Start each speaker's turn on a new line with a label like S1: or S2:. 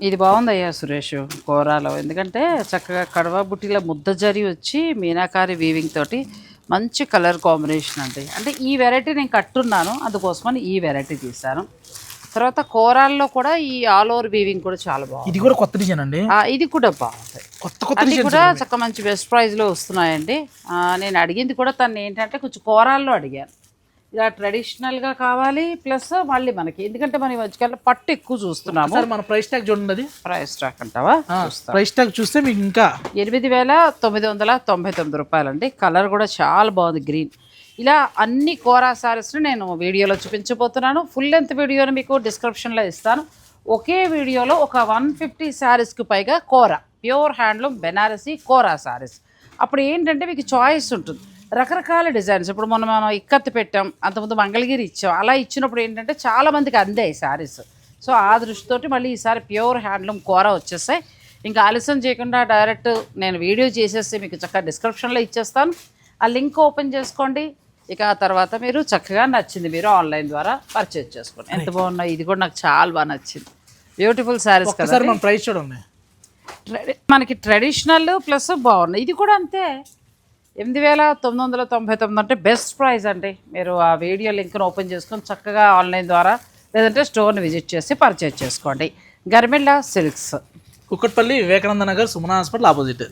S1: ఇది బాగుందయ్యా సురేష్ కోరాలో, ఎందుకంటే చక్కగా కడవ బుట్టిల ముద్ద జరి వచ్చి మీనాకారి వీవింగ్ తోటి మంచి కలర్ కాంబినేషన్ అండి. అంటే ఈ వెరైటీ నేను కట్టున్నాను, అందుకోసమని ఈ వెరైటీ తీశాను. తర్వాత కోరాల్లో కూడా ఈ ఆల్ ఓవర్ వీవింగ్ కూడా చాలా బాగుంది.
S2: ఇది కూడా కొత్త డిజైన్ అండి.
S1: ఇది కూడా బాగుంది. అది కూడా చక్కగా మంచి బెస్ట్ ప్రైస్లో వస్తున్నాయండి. నేను అడిగింది కూడా తను ఏంటంటే కొంచెం కోరాల్లో అడిగాను, ఇలా ట్రెడిషనల్గా కావాలి ప్లస్ మళ్ళీ మనకి, ఎందుకంటే మనం మధ్యకాలంలో పట్టు ఎక్కువ చూస్తున్నాము.
S2: మన ప్రైస్ ట్యాగ్ చూడండి,
S1: ప్రైస్ ట్యాగ్ అంటావా?
S2: ప్రైస్ ట్యాగ్ చూస్తే మీకు ఇంకా
S1: 8,999 రూపాయలండి. కలర్ కూడా చాలా బాగుంది, గ్రీన్. ఇలా అన్ని కోరా శారీస్ని నేను వీడియోలో చూపించబోతున్నాను. ఫుల్ లెంత్ వీడియోని మీకు డిస్క్రిప్షన్లో ఇస్తాను. ఒకే వీడియోలో ఒక 150 శారీస్కి పైగా కోరా, ప్యూర్ హ్యాండ్లూమ్ బెనారసీ కోరా శారీస్. అప్పుడు ఏంటంటే మీకు చాయిస్ ఉంటుంది, రకరకాల డిజైన్స్. ఇప్పుడు మనం ఇక్కత్తు పెట్టాం, అంతకుముందు మంగళగిరి ఇచ్చాం, అలా ఇచ్చినప్పుడు ఏంటంటే చాలామందికి అందాయి శారీస్. సో ఆ దృష్టితోటి మళ్ళీ ఈసారి ప్యూర్ హ్యాండ్లూమ్ కోరా వచ్చేస్తాయి. ఇంకా ఆలస్యం చేయకుండా డైరెక్ట్ నేను వీడియో చేసేసి మీకు చక్కగా డిస్క్రిప్షన్లో ఇచ్చేస్తాను. ఆ లింక్ ఓపెన్ చేసుకోండి. ఇక ఆ తర్వాత మీరు చక్కగా నచ్చింది మీరు ఆన్లైన్ ద్వారా పర్చేజ్ చేసుకోండి. ఎంత బాగున్నాయి, ఇది కూడా నాకు చాలా బాగా నచ్చింది. బ్యూటిఫుల్ శారీస్ కదా.
S2: మన ప్రైస్ చూడండి,
S1: మనకి ట్రెడిషనల్ ప్లస్ బాగున్నాయి. ఇది కూడా అంతే, 8,999 అంటే బెస్ట్ ప్రైస్ అండి. మీరు ఆ వీడియో లింక్ను ఓపెన్ చేసుకొని చక్కగా ఆన్లైన్ ద్వారా లేదంటే స్టోర్ని విజిట్ చేసి పర్చేజ్ చేసుకోండి. గర్మిళ్ళ silks,
S2: Kukatpally, Vivekananda Nagar, Sumana hospital opposite.